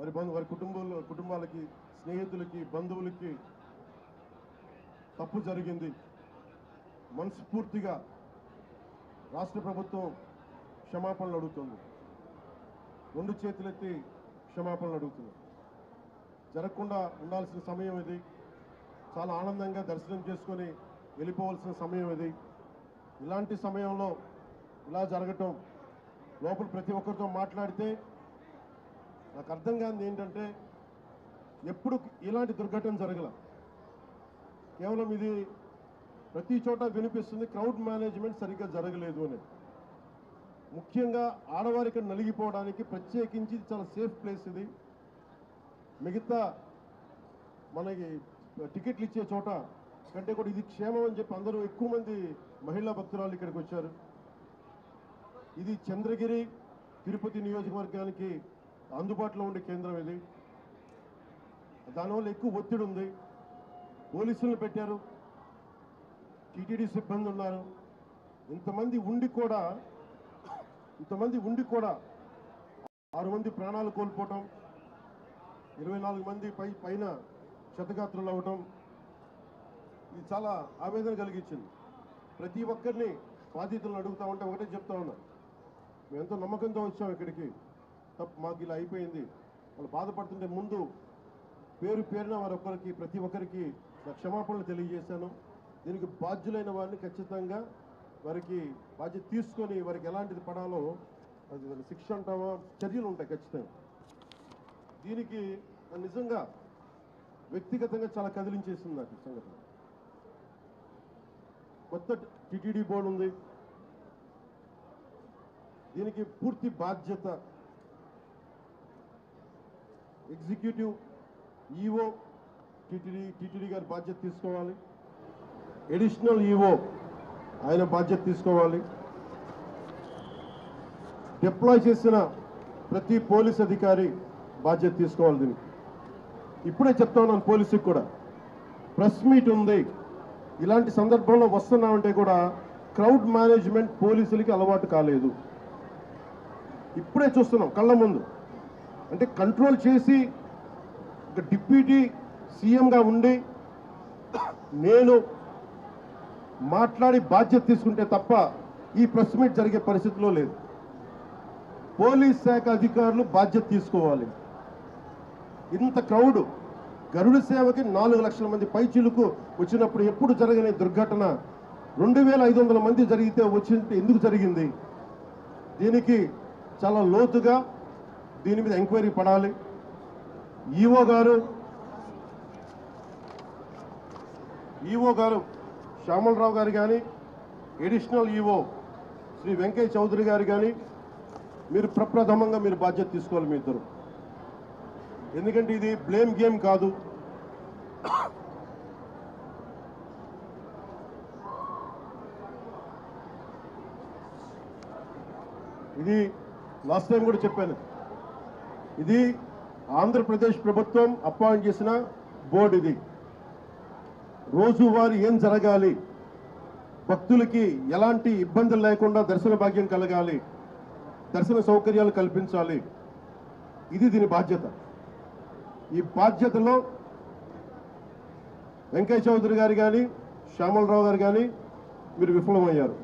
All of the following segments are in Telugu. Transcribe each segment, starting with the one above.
వారి కుటుంబాలకి, స్నేహితులకి, బంధువులకి తప్పు జరిగింది. మనస్ఫూర్తిగా రాష్ట్ర ప్రభుత్వం క్షమాపణలు అడుగుతుంది. 2 చేతులెత్తి క్షమాపణలు అడుగుతుంది. జరగకుండా ఉండాల్సిన సమయం ఇది. చాలా ఆనందంగా దర్శనం చేసుకొని వెళ్ళిపోవాల్సిన సమయం ఇది. ఇలాంటి సమయంలో ఇలా జరగటం, లోపల ప్రతి ఒక్కరితో మాట్లాడితే నాకు అర్థం కానిది ఏంటంటే, ఎప్పుడు ఇలాంటి దుర్ఘటన జరగల. కేవలం ఇది ప్రతి చోట వినిపిస్తుంది, క్రౌడ్ మేనేజ్మెంట్ సరిగ్గా జరగలేదు అని. ముఖ్యంగా ఆడవారికి నలిగిపోవడానికి ప్రత్యేకించి చాలా సేఫ్ ప్లేస్ ఇది. మిగతా మనకి టికెట్లు ఇచ్చే చోట కంటే కూడా ఇది క్షేమం అని చెప్పి అందరూ ఎక్కువ మంది మహిళా భక్తురాలు ఇక్కడికి వచ్చారు. ఇది చంద్రగిరి, తిరుపతి నియోజకవర్గానికి అందుబాటులో ఉండే కేంద్రం ఇది. దానివల్ల ఎక్కువ ఒత్తిడి ఉంది. పోలీసులను పెట్టారు, టీటీడీ సిబ్బంది ఉన్నారు. ఇంతమంది ఉండి కూడా 6 మంది ప్రాణాలు కోల్పోవటం, 24 మంది పైన క్షతగాత్రులు అవ్వటం, ఇది చాలా ఆవేదన కలిగించింది. ప్రతి ఒక్కరిని బాధితులను అడుగుతా ఉంటే ఒకటే చెప్తా ఉన్నా, మేము ఎంతో నమ్మకంతో వచ్చాం ఇక్కడికి, మాకు ఇలా అయిపోయింది. వాళ్ళు బాధపడుతుంటే ముందు పేరున ప్రతి ఒక్కరికి నా క్షమాపణలు తెలియజేశాను. దీనికి బాధ్యులైన వారిని ఖచ్చితంగా వారికి బాధ్యత తీసుకొని వారికి ఎలాంటిది పడాలో అది శిక్ష అంటామా, చర్యలు ఉంటాయి ఖచ్చితంగా. దీనికి నిజంగా వ్యక్తిగతంగా చాలా కదిలించేసింది నాకు ఈ సంగతి. కొత్త టీటీడీ బోర్డు ఉంది, దీనికి పూర్తి బాధ్యత ఎగ్జిక్యూటివ్ ఈఓ టీటీడీ గారి బాధ్యత తీసుకోవాలి. అడిషనల్ ఈఓ ఆయన బాధ్యత తీసుకోవాలి. డిప్లాయ్ చేసిన ప్రతి పోలీస్ అధికారి బాధ్యత తీసుకోవాలి. దీనికి ఇప్పుడే చెప్తా ఉన్నాను, పోలీసుకి కూడా ప్రెస్ మీట్ ఉంది. ఇలాంటి సందర్భంలో వస్తున్నామంటే కూడా క్రౌడ్ మేనేజ్మెంట్ పోలీసులకి అలవాటు కాలేదు. ఇప్పుడే చూస్తున్నాం కళ్ళ ముందు. అంటే కంట్రోల్ చేసి ఒక డిప్యూటీ సీఎంగా ఉండి నేను మాట్లాడి బాధ్యత తీసుకుంటే తప్ప ఈ ప్రెస్ మీట్ జరిగే పరిస్థితిలో లేదు. పోలీస్ శాఖ అధికారులు బాధ్యత తీసుకోవాలి. ఇంత క్రౌడ్, గరుడ సేవకి 4 లక్షల మంది పైచిలుకు వచ్చినప్పుడు ఎప్పుడు జరగని దుర్ఘటన 2500 మంది జరిగితే వచ్చింది ఎందుకు జరిగింది? దీనికి చాలా లోతుగా దీని మీద ఎంక్వైరీ పడాలి. ఈఓ గారు శ్యామలరావు గారు కానీ, అడిషనల్ ఈఓ శ్రీ వెంకయ్య చౌదరి గారు కానీ మీరు ప్రప్రథమంగా మీరు బాధ్యత తీసుకోవాలి మీ ఇద్దరు. ఎందుకంటే ఇది బ్లేమ్ గేమ్ కాదు. ఇది లాస్ట్ టైం కూడా చెప్పాను, ఇది ఆంధ్రప్రదేశ్ ప్రభుత్వం అపాయింట్ చేసిన బోర్డు. ఇది రోజువారీ ఏం జరగాలి, భక్తులకి ఎలాంటి ఇబ్బందులు లేకుండా దర్శన భాగ్యం కలగాలి, దర్శన సౌకర్యాలు కల్పించాలి, ఇది దీని బాధ్యత. ఈ బాధ్యతలో వెంకయ్య చౌదరి గారు కానీ, శ్యామలరావు గారు కానీ మీరు విఫలమయ్యారు.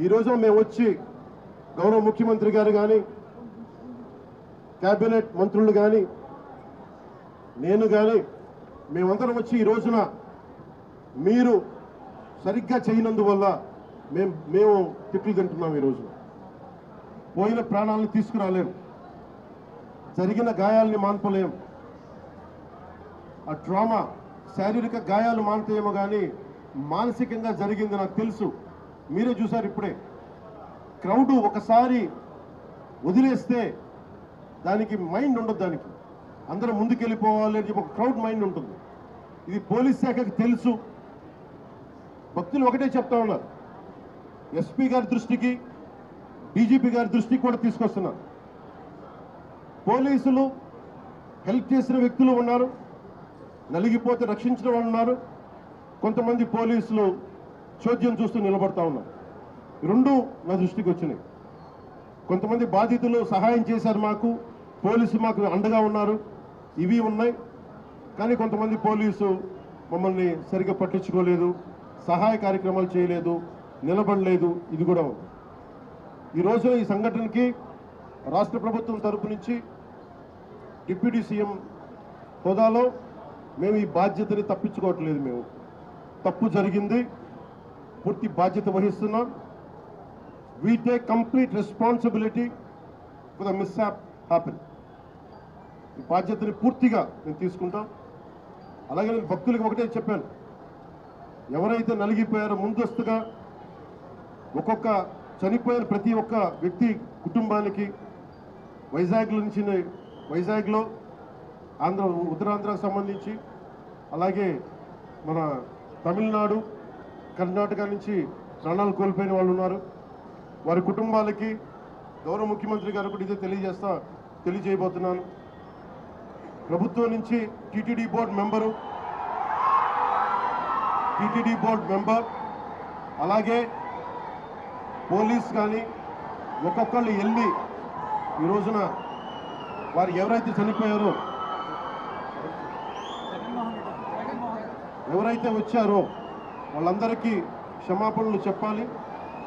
ఈరోజు మేము వచ్చి గౌరవ ముఖ్యమంత్రి గారు కానీ, కేబినెట్ మంత్రులు కానీ, నేను కానీ మేమందరం వచ్చి ఈ రోజున మీరు సరిగ్గా చేయనందువల్ల మేము తిట్లు తింటున్నాం. ఈరోజు పోయిన ప్రాణాలను తీసుకురాలేం, జరిగిన గాయాలని మాన్పలేం. ఆ ట్రామా, శారీరక గాయాలు మానుతాయేమో కానీ మానసికంగా జరిగింది నాకు తెలుసు. మీరే చూసారు ఇప్పుడే. క్రౌడ్ ఒకసారి వదిలేస్తే దానికి మైండ్ ఉండదు, దానికి అందరూ ముందుకెళ్ళిపోవాలి అని చెప్పి ఒక క్రౌడ్ మైండ్ ఉంటుంది. ఇది పోలీస్ శాఖకి తెలుసు. భక్తులు ఒకటే చెప్తా ఉన్నారు, ఎస్పీ గారి దృష్టికి, డీజీపీ గారి దృష్టికి కూడా తీసుకొస్తున్నారు. పోలీసులు హెల్ప్ చేసిన వ్యక్తులు ఉన్నారు, నలిగిపోతే రక్షించిన వాళ్ళు ఉన్నారు. కొంతమంది పోలీసులు చోద్యం చూస్తూ నిలబడతా ఉన్నారు. రెండు నా దృష్టికి వచ్చినాయి. కొంతమంది బాధితులు సహాయం చేశారు మాకు, పోలీసు మాకు అండగా ఉన్నారు, ఇవి ఉన్నాయి. కానీ కొంతమంది పోలీసు మమ్మల్ని సరిగ్గా పట్టించుకోలేదు, సహాయ కార్యక్రమాలు చేయలేదు, నిలబడలేదు. ఇది కూడా ఉంది. ఈ రోజున ఈ సంఘటనకి రాష్ట్ర ప్రభుత్వం తరపు నుంచి డిప్యూటీ సీఎం హోదాలో మేము ఈ బాధ్యతని తప్పించుకోవట్లేదు. మేము తప్పు జరిగింది, పూర్తి బాధ్యత వహిస్తున్నాం. We take complete responsibility for the mishap happen. ఈ బాధ్యతని పూర్తిగా మేము తీసుకుంటాం. అలాగే నేను భక్తులకు ఒకటే చెప్పాను, ఎవరైతే నలిగిపోయారో ముందస్తుగా ఒక్కొక్క చనిపోయిన ప్రతి ఒక్క వ్యక్తి కుటుంబానికి వైజాగ్లో ఉత్తరాంధ్రకు సంబంధించి, అలాగే మన తమిళనాడు, కర్ణాటక నుంచి ప్రాణాలు కోల్పోయిన వాళ్ళు ఉన్నారు. వారి కుటుంబాలకి గౌరవ ముఖ్యమంత్రి గారు కూడా ఇదే తెలియజేయబోతున్నాను. ప్రభుత్వం నుంచి టీటీడీ బోర్డు మెంబర్ అలాగే పోలీస్ కానీ ఒక్కొక్కళ్ళు వెళ్ళి ఈ రోజున వారు ఎవరైతే చనిపోయారో, ఎవరైతే వచ్చారో వాళ్ళందరికీ క్షమాపణలు చెప్పాలి,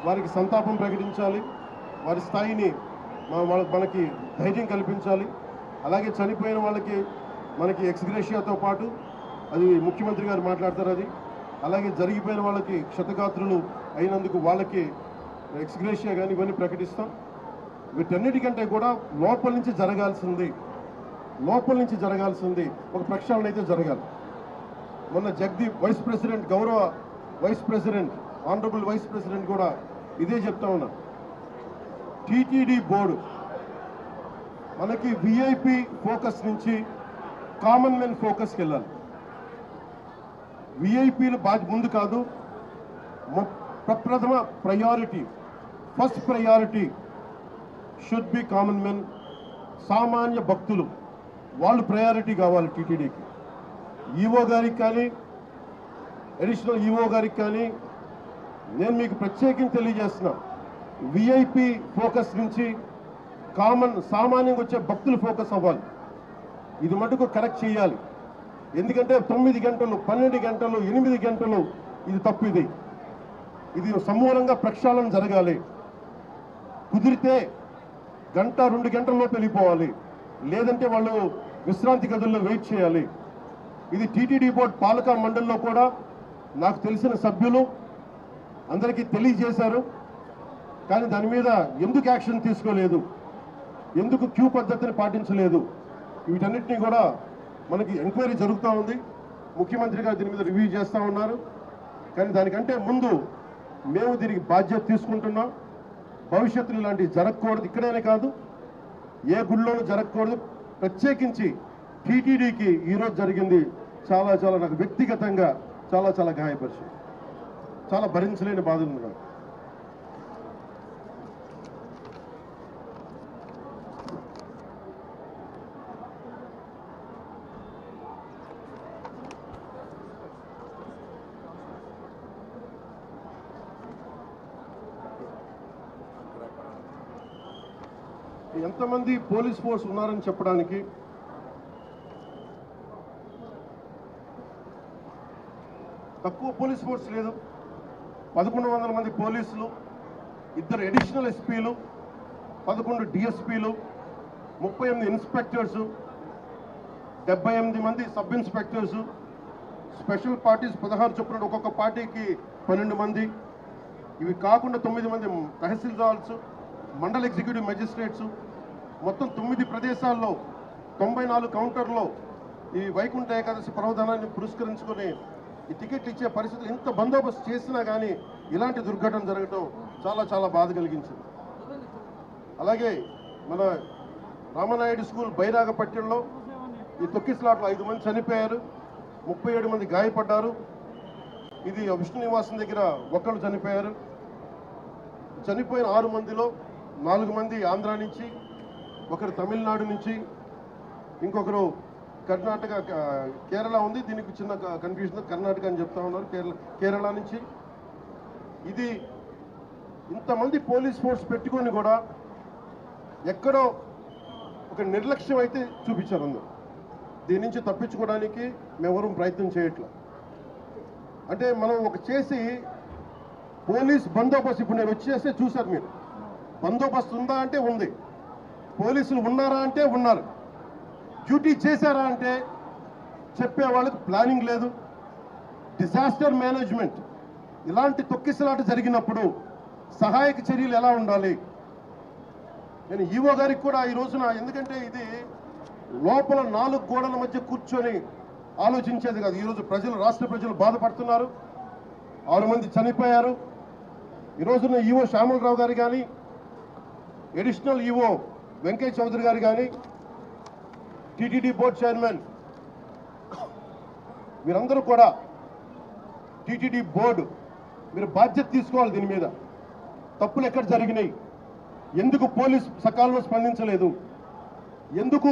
వారికి సంతాపం ప్రకటించాలి, వారి స్థాయిని మనకి ధైర్యం కల్పించాలి. అలాగే చనిపోయిన వాళ్ళకి మనకి ఎక్స్గ్రేషియాతో పాటు అది ముఖ్యమంత్రి గారు మాట్లాడతారు. అది అలాగే జరిగిపోయిన వాళ్ళకి క్షతగాత్రులు అయినందుకు వాళ్ళకి ఎక్స్గ్రేషియా కానీ ఇవన్నీ ప్రకటిస్తాం. వీటన్నిటికంటే కూడా లోపల నుంచి జరగాల్సింది ఒక ప్రక్షాళన అయితే జరగాలి. మొన్న జగదీప్ గౌరవ vice president honourable vice president కూడా ఇదే చెప్తా ఉన్నా. టీటీడీ బోర్డు మనకి విఐపి ఫోకస్ నుంచి కామన్ మెన్ ఫోకస్కి వెళ్ళాలి. విఐపీలు ముందు కాదు, ప్రప్రథమ priority, first priority should be common men. సామాన్య భక్తులు వాళ్ళు ప్రయారిటీ కావాలి టీటీడీకి. ఈఓ గారికి కానీ, అడిషనల్ ఈఓ గారికి కానీ నేను మీకు ప్రత్యేకించి తెలియజేస్తున్నా, విఐపి ఫోకస్ నుంచి సామాన్యంగా వచ్చే భక్తులు ఫోకస్ అవ్వాలి. ఇది మటుకు కరెక్ట్ చేయాలి. ఎందుకంటే 9 గంటలు, 12 గంటలు, 8 గంటలు ఇది తప్పు. ఇది సమూలంగా ప్రక్షాళన జరగాలి. కుదిరితే 1-2 గంటల్లో వెళ్ళిపోవాలి, లేదంటే వాళ్ళు విశ్రాంతి గదుల్లో వెయిట్ చేయాలి. ఇది టీటీడీ బోర్డు పాలక మండలిలో కూడా నాకు తెలిసిన సభ్యులు అందరికీ తెలియజేశారు. కానీ దాని మీద ఎందుకు యాక్షన్ తీసుకోలేదు, ఎందుకు క్యూ పద్ధతిని పాటించలేదు, వీటన్నిటినీ కూడా మనకి ఎంక్వైరీ జరుగుతూ ఉంది. ముఖ్యమంత్రి గారు దీని మీద రివ్యూ చేస్తూ ఉన్నారు. కానీ దానికంటే ముందు మేము దీనికి బాధ్యత తీసుకుంటున్నాం. భవిష్యత్తులో ఇలాంటివి జరగకూడదు, ఇక్కడైనా కాదు ఏ గుళ్ళోనూ జరగకూడదు. ప్రత్యేకించి టీటీడీకి ఈరోజు జరిగింది చాలా నాకు వ్యక్తిగతంగా చాలా గాయపరిచింది. చాలా భరించలేని బాధలు ఉన్నాయి. ఎంతమంది పోలీస్ ఫోర్స్ ఉన్నారని చెప్పడానికి తక్కువ పోలీస్ ఫోర్స్ లేదు. 1100 మంది పోలీసులు, 2 అడిషనల్ ఎస్పీలు, 11 డిఎస్పీలు, 38 ఇన్స్పెక్టర్సు, 78 మంది సబ్ ఇన్స్పెక్టర్సు, స్పెషల్ పార్టీస్ 16 చొప్పున ఒక్కొక్క పార్టీకి 12 మంది. ఇవి కాకుండా 9 మంది తహసీల్దార్స్, మండల ఎగ్జిక్యూటివ్ మెజిస్ట్రేట్స్, మొత్తం 9 ప్రదేశాల్లో 94 కౌంటర్లో ఈ వైకుంఠ ఏకాదశి పర్వదినాన్ని పురస్కరించుకొని ఈ టికెట్లు ఇచ్చే పరిస్థితులు ఇంత బందోబస్తు చేసినా కానీ ఇలాంటి దుర్ఘటన జరగడం చాలా బాధ కలిగించింది. అలాగే మన రామనాయుడు స్కూల్ బైరాగపట్నంలో ఈ తొక్కిసలాట్లో 5 మంది చనిపోయారు, 37 మంది గాయపడ్డారు. ఇది విష్ణు నివాసం దగ్గర ఒకళ్ళు చనిపోయారు. చనిపోయిన 6 మందిలో 4 మంది ఆంధ్ర నుంచి, ఒకరు తమిళనాడు నుంచి, ఇంకొకరు కర్ణాటక, కేరళ ఉంది. దీనికి చిన్న కన్ఫ్యూజన్, కర్ణాటక అని చెప్తా ఉన్నారు, కేరళ నుంచి. ఇది ఇంతమంది పోలీస్ ఫోర్స్ పెట్టుకొని కూడా ఎక్కడో ఒక నిర్లక్ష్యం అయితే చూపించారు అందరూ. దీని నుంచి తప్పించుకోవడానికి మేమెవరూ ప్రయత్నం చేయట్లా. అంటే మనం ఒక చేసి పోలీస్ బందోబస్తు, ఇప్పుడు నేను వచ్చేస్తే చూశారు మీరు, బందోబస్తు ఉందా అంటే ఉంది, పోలీసులు ఉన్నారా అంటే ఉన్నారు, డ్యూటీ చేశారా అంటే చెప్పే వాళ్ళకి ప్లానింగ్ లేదు. డిజాస్టర్ మేనేజ్మెంట్, ఇలాంటి తొక్కిసలాట జరిగినప్పుడు సహాయక చర్యలు ఎలా ఉండాలి. నేను ఈవో గారికి కూడా ఈ రోజున, ఎందుకంటే ఇది లోపల 4 గోడల మధ్య కూర్చొని ఆలోచించేది కాదు. ఈరోజు ప్రజలు, రాష్ట్ర ప్రజలు బాధపడుతున్నారు. 6 మంది చనిపోయారు. ఈ రోజున ఈవో శ్యామలరావు గారు కానీ, అడిషనల్ ఈవో వెంకయ్య చౌదరి గారు కానీ, టీటీడీ బోర్డు చైర్మన్, మీరందరూ కూడా టీటీడీ బోర్డు మీరు బాధ్యత తీసుకోవాలి. దీని మీద తప్పులు ఎక్కడ జరిగినాయి, ఎందుకు పోలీసు సకాలంలో స్పందించలేదు, ఎందుకు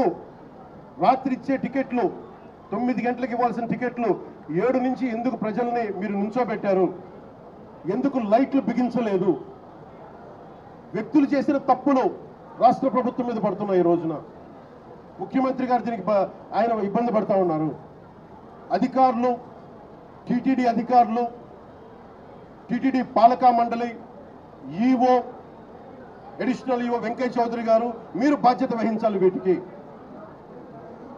రాత్రి ఇచ్చే టికెట్లు 9 గంటలకు ఇవ్వాల్సిన టికెట్లు 7 నుంచి ఎందుకు ప్రజల్ని మీరు నుంచోబెట్టారు, ఎందుకు లైట్లు బిగించలేదు. వ్యక్తులు చేసిన తప్పులు రాష్ట్ర ప్రభుత్వం మీద పడుతున్నాయి. ఈ రోజున ముఖ్యమంత్రి గారు దీనికి ఆయన ఇబ్బంది పడతా ఉన్నారు. అధికారులు, టీటీడీ అధికారులు, టీటీడీ పాలకా మండలి, EO, additional EO Venkaiah Chowdary garu, మీరు బాధ్యత వహించాలి. వీటికి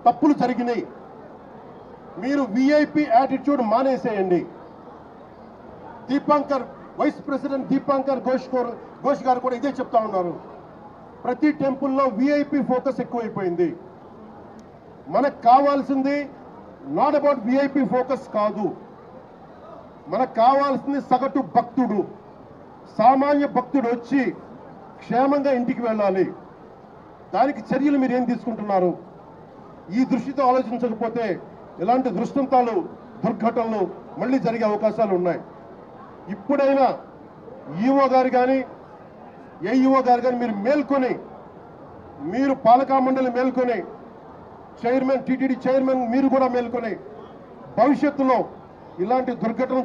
తప్పులు జరిగినాయి. మీరు విఐపి యాటిట్యూడ్ మానేసేయండి. దీపాంకర్, వైస్ ప్రెసిడెంట్ దీపాంకర్ ఘోష్ గారు కూడా ఇదే చెప్తా ఉన్నారు. ప్రతి టెంపుల్లో విఐపి ఫోకస్ ఎక్కువైపోయింది. మనకు కావాల్సింది నాట్ అబౌట్ విఐపి ఫోకస్ కాదు, మనకు కావాల్సింది సగటు భక్తుడు, సామాన్య భక్తుడు వచ్చి క్షేమంగా ఇంటికి వెళ్ళాలి. దానికి చర్యలు మీరు ఏం తీసుకుంటున్నారు? ఈ దృష్టితో ఆలోచించకపోతే ఇలాంటి దృష్టాంతాలు, దుర్ఘటనలు మళ్ళీ జరిగే అవకాశాలు ఉన్నాయి. ఇప్పుడైనా ఈఓ గారు కానీ, ఏఈఓ గారు కానీ మీరు మేల్కొని, మీరు పాలకా మండలి మేల్కొని, చైర్మన్, టీటీడీ చైర్మన్ మీరు కూడా మేల్కొని, భవిష్యత్తులో ఇలాంటి దుర్ఘటనలు